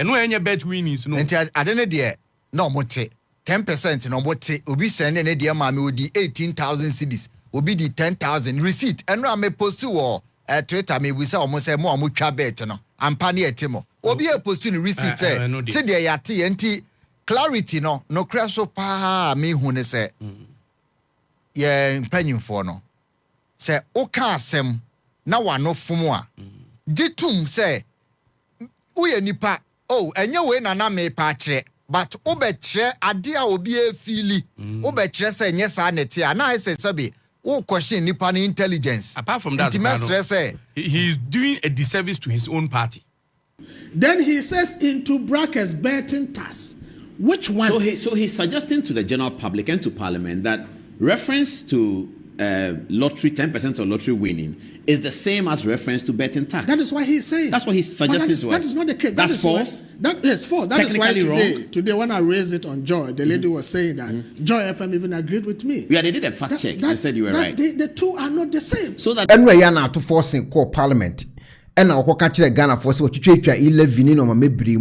And no any bet winnings. No, and I don't know, dear. No, mote 10% no mote. Obi send any dear mammy would be 18,000 cedis. Obi the 10,000 receipt. And I may pursue Twitter me we say almost say more mucha bet no. I'm panny at Timo. Obi a posting receipt say there ya TNT clarity no crash so pa me who say yeah penny for no say oka asem na wa no fumwa ditum say uye nipa oh enye we na me pa kire but obekire ade a obi e fili obekire say enye sa nete a na say sabi o question nipa ni intelligence. Apart from that, he is doing a disservice to his own party. Then he says into brackets betting tax. Which one? So he's suggesting to the general public and to Parliament that reference to lottery 10% of lottery winning is the same as reference to betting tax. That is why he's saying. That's what he's suggesting. That is not the case. That's false. That is false. That is why today when I raised it on Joy, the lady was saying that Joy FM even agreed with me. Yeah, they did a fact check. I said you were right. The two are not the same. So that anyway, you are now to forcing core Parliament. And I catch the Ghana force what you trade your 11 no mebri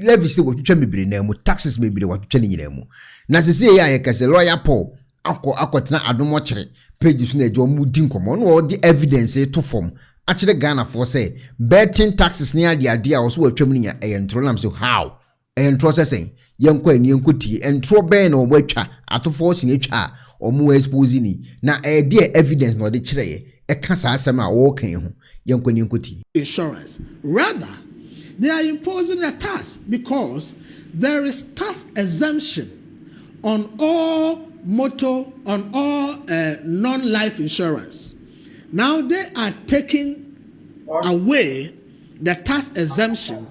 levy say what you mebri na mu taxes mebri what you chani mu na se say ya ka se lawyer Paul akotena adomo kire pages na ejo mu din komo no the evidence to form actually Ghana force say betting taxes near the idea also atwam nya e ntro nam so how e ntro say yenko ani enkuti ntro ben no watwa ato force ni twa omo expose ni na e the evidence no de kire e ka sa asem a wo kan ho insurance. Rather, they are imposing a tax because there is tax exemption on all non-life insurance. Now they are taking away the tax exemption,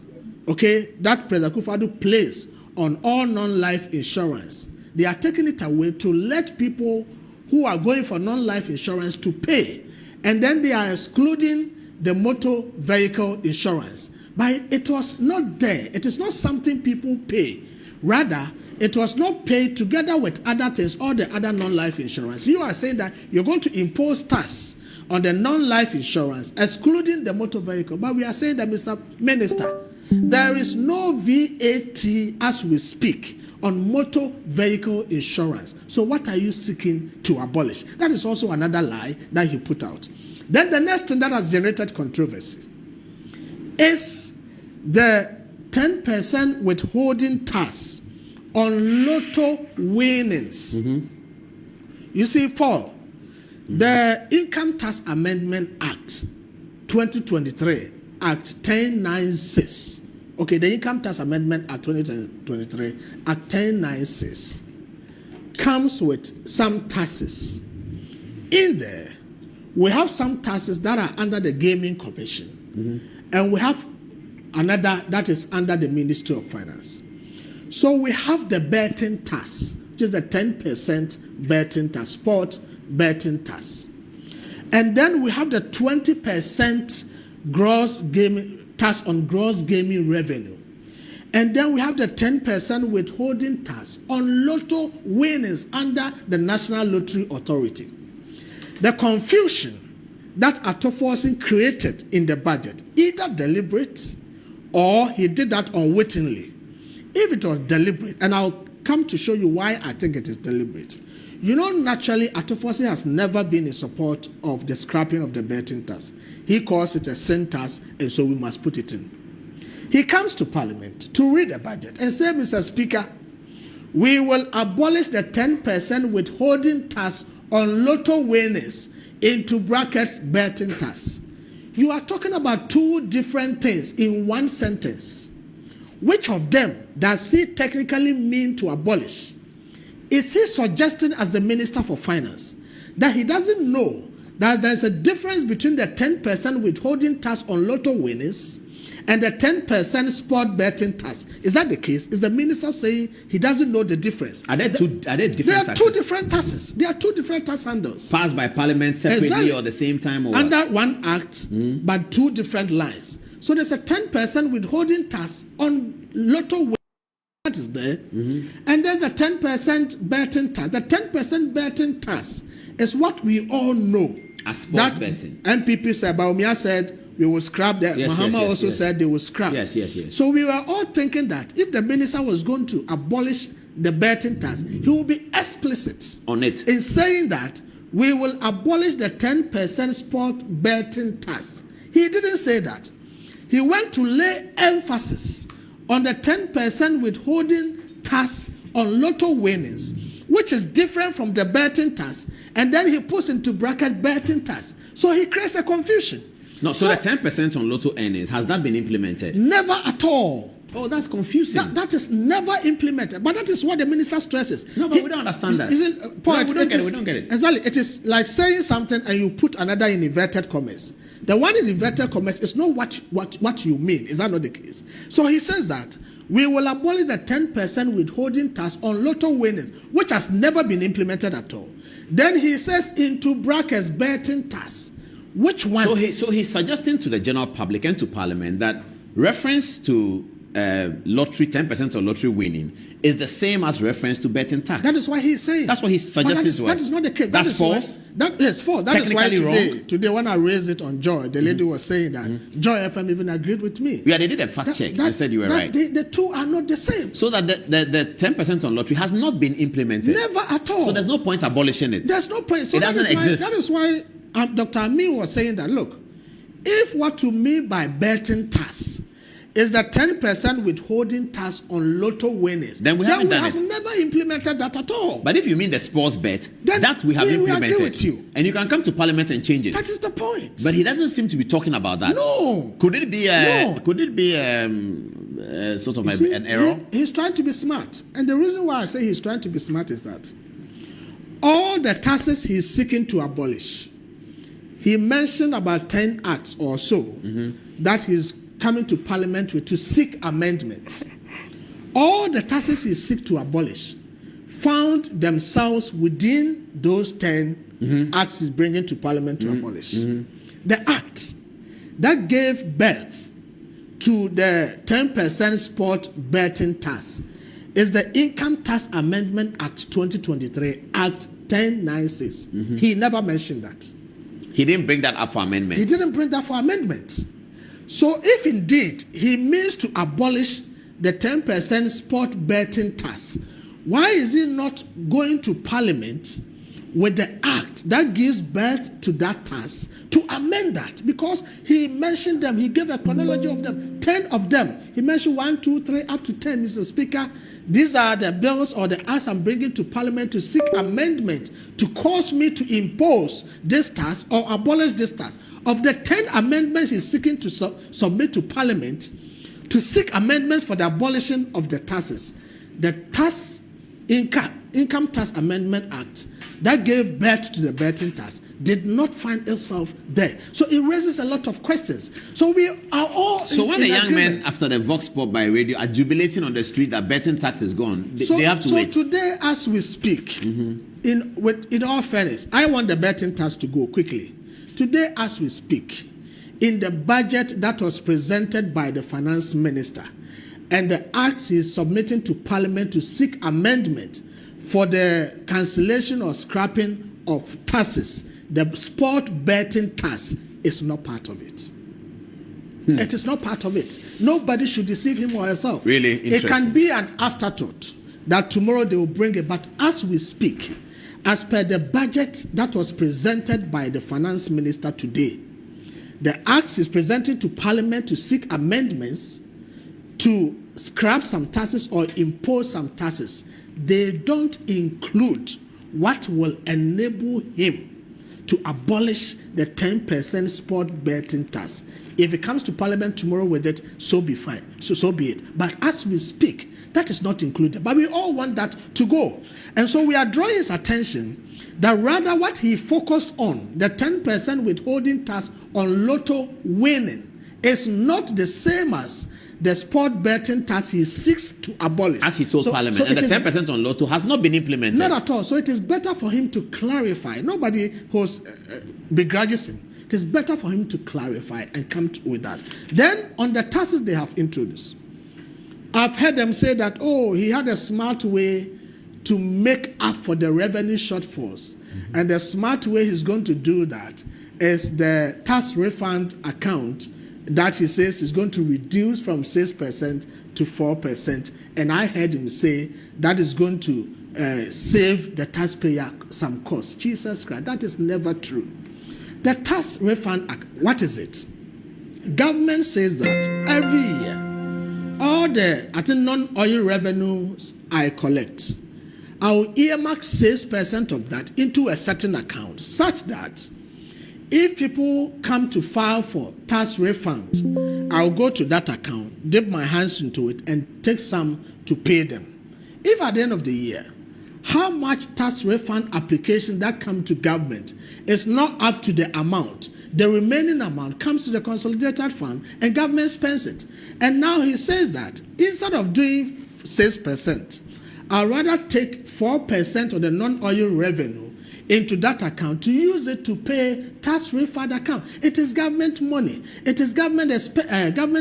okay, that President akufo-addo placed on all non-life insurance. They are taking it away to let people who are going for non-life insurance to pay, and then they are excluding the motor vehicle insurance. But it was not there. It is not something people pay. Rather, it was not paid together with other things, all the other non-life insurance. You are saying that you're going to impose tax on the non-life insurance, excluding the motor vehicle. But we are saying that, Mr. Minister, there is no VAT as we speak on motor vehicle insurance. So what are you seeking to abolish? That is also another lie that he put out. Then the next thing that has generated controversy is the 10% withholding tax on lotto winnings. You see, Paul, the Income Tax Amendment Act 2023, Act 1096. Okay, the Income Tax Amendment Act 2023, Act 1096, comes with some taxes. In there, we have some taxes that are under the Gaming Commission, and we have another that is under the Ministry of Finance. So we have the betting tax, which is the 10% betting tax, sport betting tax. And then we have the 20% gross gaming tax on gross gaming revenue. And then we have the 10% withholding tax on lotto winnings under the National Lottery Authority. The confusion that Attoforsen created in the budget, either deliberate or he did that unwittingly. If it was deliberate, and I'll come to show you why I think it is deliberate. You know, naturally, Attoforsen has never been in support of the scrapping of the betting tax. He calls it a sin tax, and so we must put it in. He comes to Parliament to read the budget and say, Mr. Speaker, we will abolish the 10% withholding tax on lotto winners into brackets betting tax. You are talking about two different things in one sentence. Which of them does he technically mean to abolish? Is he suggesting as the Minister for Finance that he doesn't know that there's a difference between the 10% withholding tax on lotto winners and the 10% sport betting tax? Is that the case? Is the minister saying he doesn't know the difference? Are there different taxes? There are two different taxes. There are two different tax handles. Passed by Parliament separately or the same time? Or under one act, but two different lines. So there's a 10% withholding tax on lotto winners that is there. And there's a 10% betting tax. The 10% betting tax is what we all know. As sports betting. MPP said, Baumia said, we will scrap that. Yes, Mahama yes, also yes. said they will scrap. Yes. So we were all thinking that if the minister was going to abolish the betting tax, he will be explicit on it in saying that we will abolish the 10% sport betting tax. He didn't say that. He went to lay emphasis on the 10% withholding tax on lotto winnings, which is different from the betting tax, and then he puts into bracket betting tax. So he creates a confusion. No, so the 10% on lotto earnings, has that been implemented? Never at all. Oh, that's confusing. That is never implemented. But that is what the minister stresses. No, but we don't understand that. Paul, No, we don't get it. Exactly. It is like saying something and you put another in inverted commas. The one in inverted commas is not what you mean. Is that not the case? So he says that we will abolish the 10% withholding tax on lotto winnings, which has never been implemented at all. Then he says into brackets betting tax. Which one? So he's suggesting to the general public and to Parliament that reference to lottery 10% of lottery winning is the same as reference to betting tax. That is why he's saying. That's what he's suggesting to us. That is not the case. That's false. That is false. That is why wrong. Today when I raised it on Joy, the lady was saying that Joy FM even agreed with me. Yeah, they did a fact check and said you were right. The two are not the same. So that the 10% on lottery has not been implemented. Never at all. So there's no point abolishing it. There's no point. So it doesn't exist. That is why Dr. Amin was saying that, look, if what you mean by betting tax is the 10% withholding tax on lotto winners, then we have never implemented that at all. But if you mean the sports bet, then that we have implemented. We agree with you. And you can come to Parliament and change it. That is the point. But he doesn't seem to be talking about that. No. Could it be sort of an error? He's trying to be smart. And the reason why I say he's trying to be smart is that all the taxes he's seeking to abolish, he mentioned about 10 acts or so that he's coming to Parliament with to seek amendments. All the taxes he seeks to abolish found themselves within those 10 acts he's bringing to Parliament to abolish. The act that gave birth to the 10% sport betting tax is the Income Tax Amendment Act 2023, Act 1096. He never mentioned that. He didn't bring that up for amendment. He didn't bring that for amendment. So if indeed he means to abolish the 10% sport betting tax, why is he not going to Parliament with the act that gives birth to that tax to amend that? Because he mentioned them, he gave a chronology of them, 10 of them. He mentioned 1, 2, 3, up to 10, Mr. Speaker. These are the bills or the acts I'm bringing to Parliament to seek amendment to cause me to impose this tax or abolish this tax. Of the 10 amendments he's seeking to submit to Parliament to seek amendments for the abolition of the taxes, the Income Tax Amendment Act that gave birth to the betting tax did not find itself there. So it raises a lot of questions. So we are all when the young men after the Vox Pop by radio are jubilating on the street that betting tax is gone, they have to wait. So today as we speak, in all fairness, I want the betting tax to go quickly. Today as we speak, in the budget that was presented by the finance minister and the acts he is submitting to Parliament to seek amendment for the cancellation or scrapping of taxes, the sport betting tax is not part of it. It is not part of it. Nobody should deceive him or herself. Really interesting. It can be an afterthought that tomorrow they will bring it. But as we speak, as per the budget that was presented by the finance minister today, the acts is presented to Parliament to seek amendments to scrap some taxes or impose some taxes. They don't include what will enable him to abolish the 10% sport betting tax. If it comes to Parliament tomorrow with it, so be fine. So be it. But as we speak, that is not included. But we all want that to go. And so we are drawing his attention that rather what he focused on, the 10% withholding tax on lotto winning, is not the same as the sport betting tax he seeks to abolish. As he told Parliament. And the 10% on lotto has not been implemented. Not at all. So it is better for him to clarify. Nobody who's begrudges him. It is better for him to clarify and come with that. Then on the taxes they have introduced, I've heard them say that, he had a smart way to make up for the revenue shortfalls. And the smart way he's going to do that is the tax refund account that he says is going to reduce from 6% to 4%. And I heard him say that is going to save the taxpayer some cost. Jesus Christ, that is never true. The tax refund act, what is it? Government says that every year, all the non-oil revenues I collect, I will earmark 6% of that into a certain account, such that if people come to file for tax refund, I'll go to that account, dip my hands into it, and take some to pay them. If at the end of the year, how much tax refund application that come to government is not up to the amount, the remaining amount comes to the consolidated fund and government spends it. And now he says that instead of doing 6%, I'd rather take 4% of the non-oil revenue into that account to use it to pay tax refund account. It is government money. It is government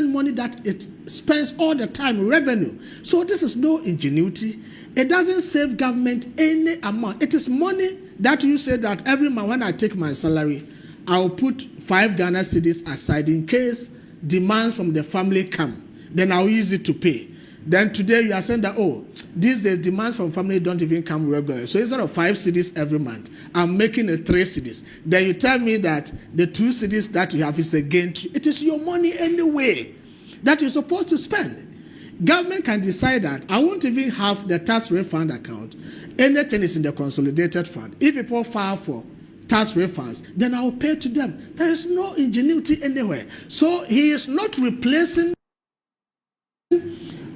money that it spends all the time, revenue. So this is no ingenuity. It doesn't save government any amount. It is money that you say that every month when I take my salary, I'll put 5 Ghana cedis aside in case demands from the family come. Then I'll use it to pay. Then today you are saying that, oh, these days demands from family don't even come regularly. So instead of 5 cedis every month, I'm making a 3 cedis. Then you tell me that the 2 cedis that you have is a gain. It is your money anyway that you're supposed to spend. Government can decide that I won't even have the tax refund account. Anything is in the consolidated fund. If people file for tax refunds, then I will pay to them. There is no ingenuity anywhere. So he is not replacing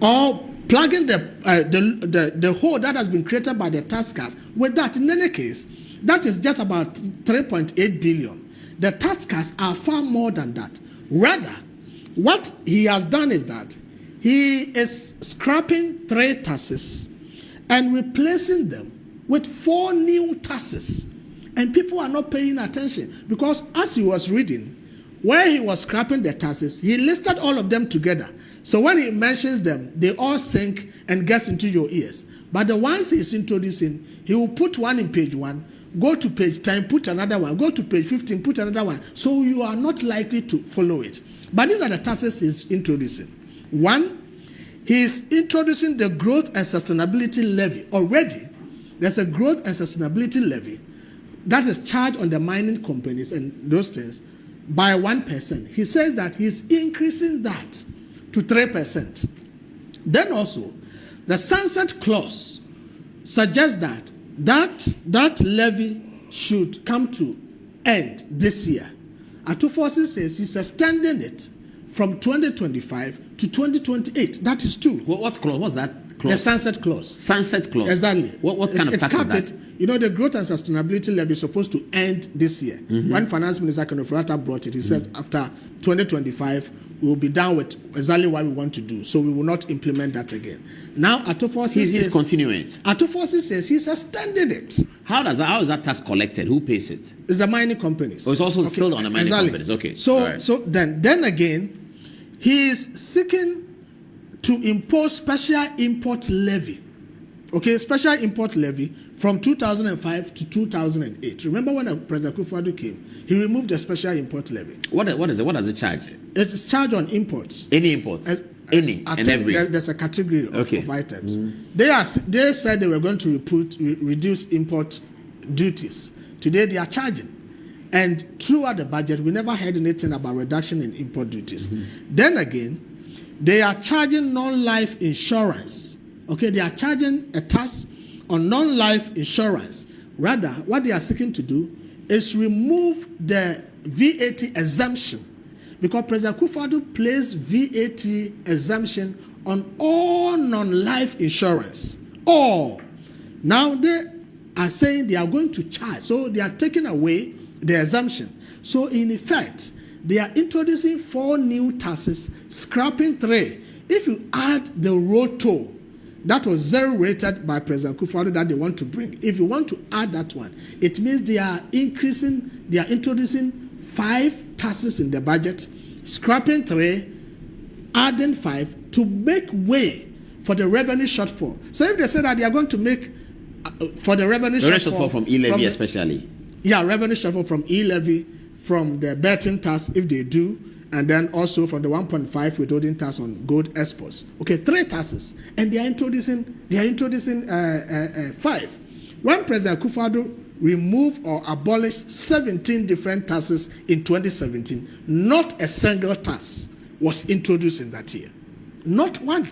or plugging the hole that has been created by the tax cuts with that. In any case, that is just about 3.8 billion. The tax cuts are far more than that. Rather, what he has done is that he is scrapping 3 taxes and replacing them with 4 new taxes. And people are not paying attention because as he was reading, where he was scrapping the taxes, he listed all of them together. So when he mentions them, they all sink and gets into your ears. But the ones he's introducing, he will put one in page 1, go to page 10, put another one, go to page 15, put another one. So you are not likely to follow it. But these are the taxes he's introducing. 1, he is introducing the growth and sustainability levy. Already, there's a growth and sustainability levy that is charged on the mining companies and those things by 1%. He says that he's increasing that to 3%. Then also, the sunset clause suggests that levy should come to end this year. Atufo says he's extending it from 2025 to 2028. That is true. What clause? What's that clause? The sunset clause. Sunset clause. Exactly. What kind of tax is that? You know, the growth and sustainability levy is supposed to end this year. When Finance Minister Kenofurata brought it, he said after 2025, we will be done with exactly what we want to do. So we will not implement that again. Now, Atufo says he's continuing it. Atufo says he's extended it. How is that tax collected? Who pays it? It's the mining companies. Oh, it's also still on the mining companies. Okay. So then again, he is seeking to impose special import levy. Okay, special import levy from 2005 to 2008. Remember when President Akufo-Addo came, he removed the special import levy. What is it? What does it charge? It's charged on imports. Any imports? Any and every? There's a category of items. They said they were going to reduce import duties. Today they are charging. And throughout the budget, we never heard anything about reduction in import duties. Then again, they are charging non-life insurance. Okay, they are charging a tax on non-life insurance. Rather, what they are seeking to do is remove the VAT exemption, because President Akufo-Addo placed VAT exemption on all non-life insurance. All. Now they are saying they are going to charge. So they are taking away the exemption. So in effect, they are introducing 4 new taxes, scrapping 3. If you add the road toll, that was 0 rated by President Akufo-Addo that they want to bring. If you want to add that one, it means they are introducing 5 taxes in the budget, scrapping 3, adding 5 to make way for the revenue shortfall. So if they say that they are going to make for the revenue shortfall from e-levy especially. Yeah, revenue shortfall from e-levy, from the betting tax if they do, and then also from the 1.5 withholding tax on gold exports. Okay, 3 taxes, and they are introducing 5. When President Akufo-Addo removed or abolished 17 different taxes in 2017, not a single tax was introduced in that year. Not one.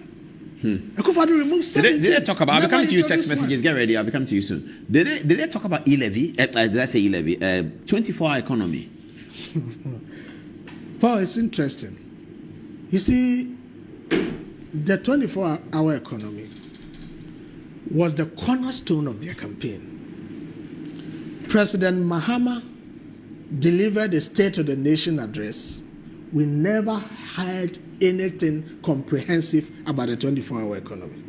Akufo-Addo removed 17. Did they talk about? I'll be coming to you. Text introduced messages. Get ready. I'll be coming to you soon. Did they talk about e-levy? Did I say e-levy? 24-hour economy. Paul, it's interesting. You see, the 24-hour economy was the cornerstone of their campaign. President Mahama delivered a State of the Nation address. We never had anything comprehensive about the 24-hour economy.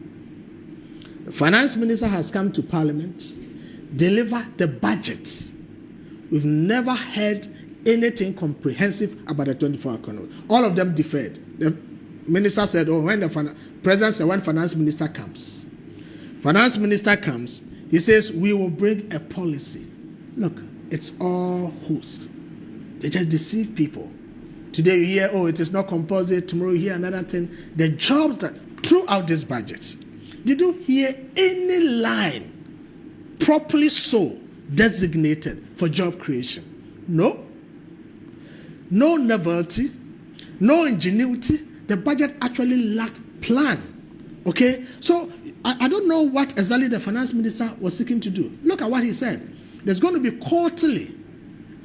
The finance minister has come to Parliament, delivered the budget. We've never heard anything comprehensive about the 24-hour economy. All of them deferred. The minister said, when the president said, when finance minister comes, he says, we will bring a policy. Look, it's all host. They just deceive people. Today you hear, it is not compulsory. Tomorrow you hear another thing. The jobs that throughout this budget, did you hear any line properly so designated for job creation? No. No novelty, no ingenuity. The budget actually lacked plan. Okay? So I don't know what exactly the finance minister was seeking to do. Look at what he said. There's going to be quarterly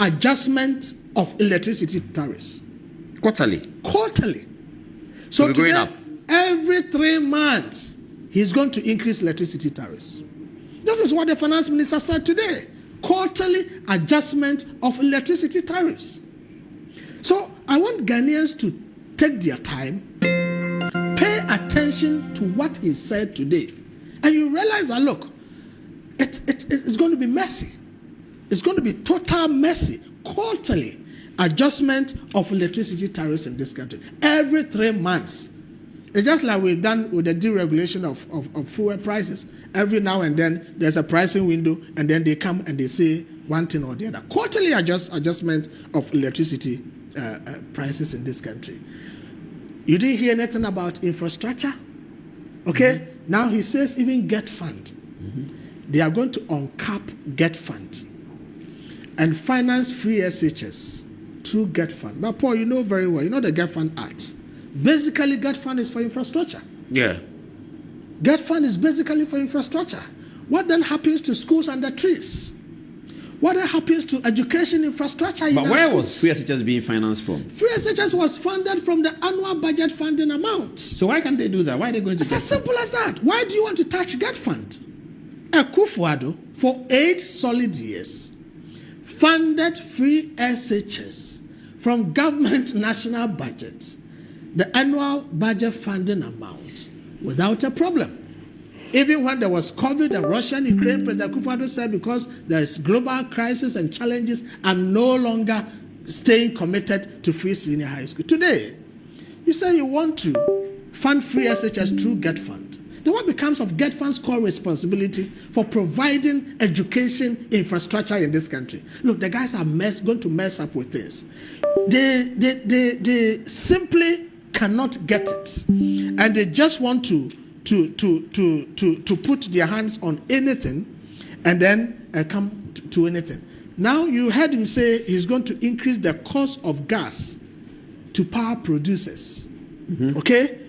adjustment of electricity tariffs. Quarterly. So going today, up. every 3 months, he's going to increase electricity tariffs. This is what the finance minister said today. Quarterly adjustment of electricity tariffs. So I want Ghanaians to take their time, pay attention to what he said today, and you realize that, look, it's going to be messy. It's going to be total messy. Quarterly adjustment of electricity tariffs in this country. Every 3 months. It's just like we've done with the deregulation of fuel prices. Every now and then there's a pricing window, and then they come and they say one thing or the other. Quarterly adjustment of electricity prices in this country. You didn't hear anything about infrastructure? Okay? Mm-hmm. Now he says even GET Fund. Mm-hmm. They are going to uncap GET Fund and finance free SHS through GET Fund. But Paul, you know very well, you know the GET Fund Act. Basically, GET Fund is for infrastructure. Yeah. GET Fund is basically for infrastructure. What then happens to schools under trees? What then happens to education infrastructure? But where was free SHS being financed from? Free SHS was funded from the annual budget funding amount. So why can't they do that? Why are they going to? It's as simple as that. Why do you want to touch GET Fund? Akufo-Addo, for 8 solid years, funded free SHS from government national budget, the annual budget funding amount, without a problem. Even when there was COVID and Russia and Ukraine, President Akufo-Addo said, because there is global crisis and challenges, I'm no longer staying committed to free senior high school. Today, you say you want to fund free SHS through GET Fund. Then what becomes of GET Fund's core responsibility for providing education infrastructure in this country? Look, the guys are going to mess up with this. They simply cannot get it, and they just want to put their hands on anything and then come to anything. Now you heard him say he's going to increase the cost of gas to power producers. Mm-hmm. Okay?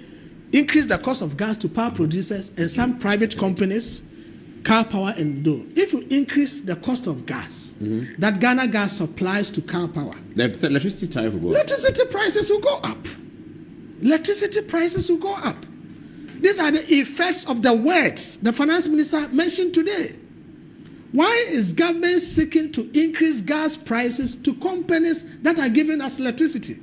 Increase the cost of gas to power producers and some private companies, Car Power and Do. If you increase the cost of gas, mm-hmm. that Ghana gas supplies to Car Power, the electricity tariff will go up. Electricity prices will go up. Electricity prices will go up. These are the effects of the words the finance minister mentioned today. Why is government seeking to increase gas prices to companies that are giving us electricity?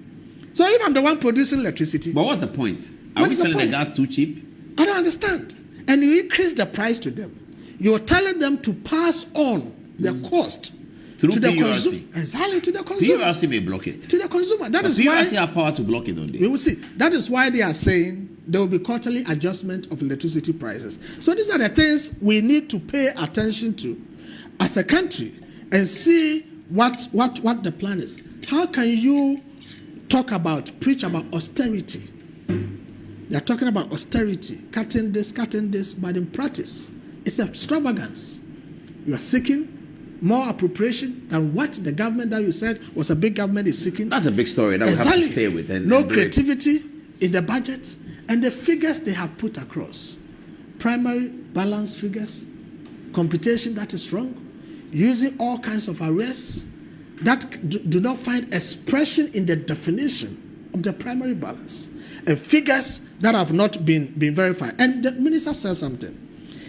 So if I'm the one producing electricity... But what's the point? Are we selling the gas too cheap? I don't understand. And you increase the price to them. You're telling them to pass on the cost through to the consumer. Exactly, to the consumer. PURC may block it. To the consumer. That is PURC why... have power to block it, don't they? We will see. That is why they are saying there will be quarterly adjustment of electricity prices. So these are the things we need to pay attention to as a country and see what the plan is. How can you preach about austerity? They are talking about austerity, cutting this, but in practice, it's extravagance. You are seeking more appropriation than what the government that you said was a big government is seeking. That's a big story that we have to stay with. No creativity in the budget, and the figures they have put across. Primary balance figures, computation that is wrong, using all kinds of arrests that do not find expression in the definition of the primary balance, and figures that have not been verified. And the minister said something.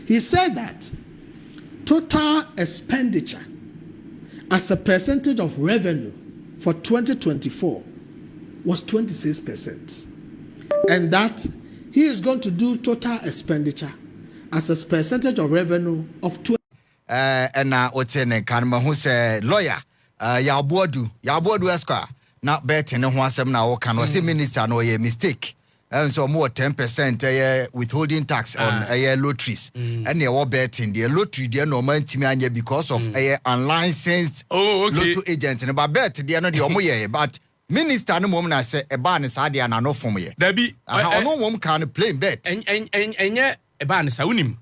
He said that total expenditure as a percentage of revenue for 2024 was 26%. And that he is going to do total expenditure as a percentage of revenue of 20%. And now what's in a Kanma who said lawyer, Yabodu Esquire, not betting no one some now can was a minister no a mistake. And so more 10% withholding tax on lotteries. And they were betting the lottery dear no man because of unlicensed lotto agents and about bet they are not the omoye, but minister no woman I say a ban is Sadia and no for me. There be no woman can play bet. And yet a ban is a unim.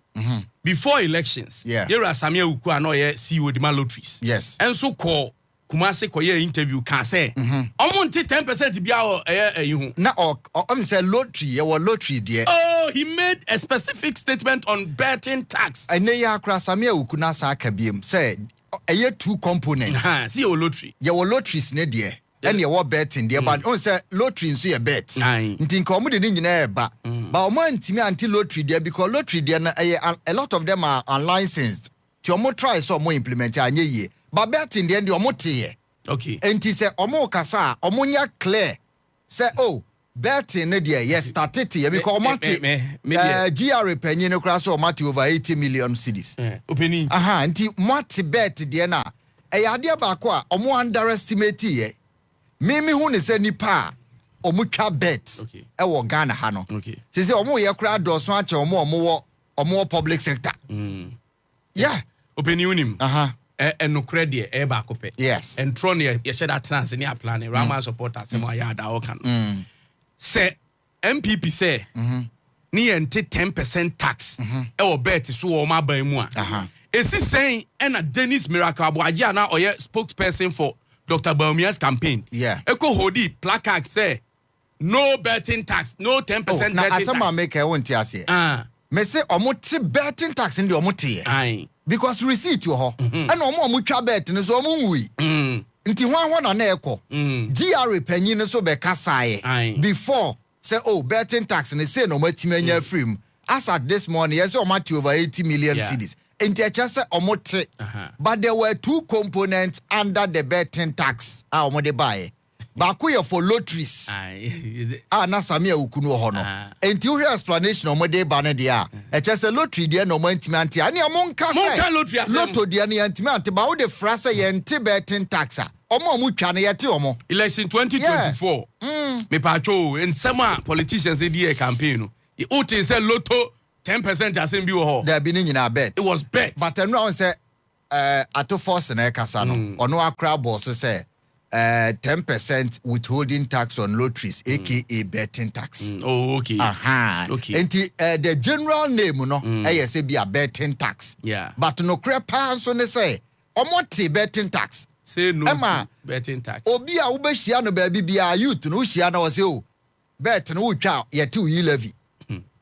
Before elections, here are some who are not CEO the lotteries. Yes. And so call Kumasi Koye interview can say, I want 10% to be our you. Now, I'm saying lottery, dear. Oh, he made a specific statement on betting tax. I know ya Krasamia Ukunasa Kabim said, a year 2 components. See your lottery. Your lotteries, ne dear. And you were betting, dear, but on say lottery in see a bet. Think comedy in your but one to me until lottery, dear, because lottery, dear, a lot of them are unlicensed. To more try some more implement ye. But betting the end your motive. Okay. And he said, Omo Kasa, Omonia clear. Say, oh, betting, dear, yes, started here because Mati, GRA penny no crash or Mati over 80 million cities. Opening. And Mati bet, dear, na. A idea bakwa, Omo underestimate ye. Mimi who is any pa, Omucha bet. Okay. Ewo Ghana Hano. Okay. Say, Omo ya crowd or swatch or more public sector. Yeah. Opinion. And no credit, back up. Yes. And Tronia, you said that trans in your plan, Rama supporters, some yada or can. Say, MPP say, ni and 10% tax, or bet is so my by moi. Is he saying, and a Dennis Miracle, Wajana or your spokesperson for Dr. Baumia's campaign? Yeah. Echo Hodi, placard say, no betting tax, no 10% betting tax. Now, I make a one tiasi. Me say, Omuti betting tax in the Omuti. Aye. Because receipt you ho and omo mucha bet no so omui nti hwan na eko GRA panyin no so be kasae before say oh betting tax ne say no matimi anya free as at this morning yes o mati over 80 million cedis nti echa say omote but there were 2 components under the betting tax omo de buy Bakuya for lotteries. Na Samia Ukunu Hono. And you hear explanation on Mode Banner dia. Just a lottery dear no mantimanti. Ani among Casa Lotto dear antimanti about the frasa yen Tibetan taxa. Omo Muchana Yatiomo. Election 2024. Me pacho and some politicians did a campaign. The Otis said Lotto 10% as in Buho. There been in our bet. It was bet. But around say Ato Force and Casano. Or no crowd boss say. 10% withholding tax on lotteries, aka betting tax. Oh, okay. Okay. And the general name, say be a betting tax. Yeah. But no crap, so they say, Omoti betting tax. Say no Emma, betting tax. Obia Ubeshiano baby be a youth, no Shiana was you. Bet no chow, yet 2 ye levy.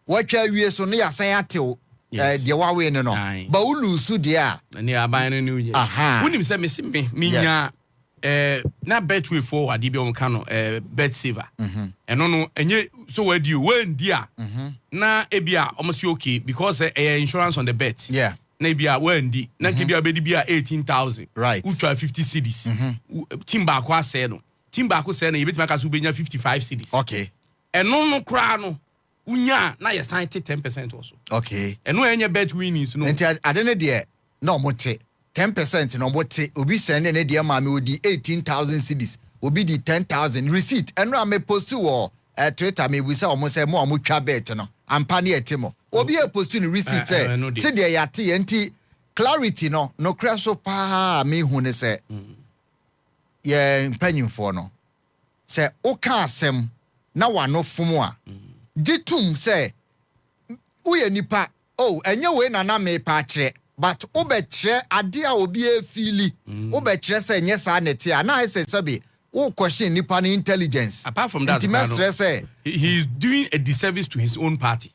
What shall we so near say at you? The Huawei no. But Ulu Sudia. And they are buying a new year. When him say, me, na bet way forward di be on kano bet saver and no enye so where do you when dia na ebia almost okay because insurance on the bet na ebia when di na kibia be di bia 18,000 right ultra 50 cedis timba kwa say no timba ko say na yebeti maka so benya 55 cedis okay and no kra no unya na ye sign 10% also okay and no enye bet winnings no enti adene de no mote 10% no bote obi send ne dia ma me odi 18,000 cedis obi di 10,000 receipt enra me post wo Twitter me wisa omo say mo twa bet no ampa ne etimo obi e post ni receipt say ti de yate enti clarity no crash so pa me hu ne say yɛ mpanyimfoɔ no sɛ woka asɛm na wano fom a gye tum sɛ woyɛ nipa ɛnyɛ wei na mepa akyerɛ but wobɛkyerɛ ade a obi efili wobɛkyerɛ sɛ nyɛ saa nete a na ɛsɛ sɛbe wo question nipa no intelligence apart from that he is doing a disservice to his own party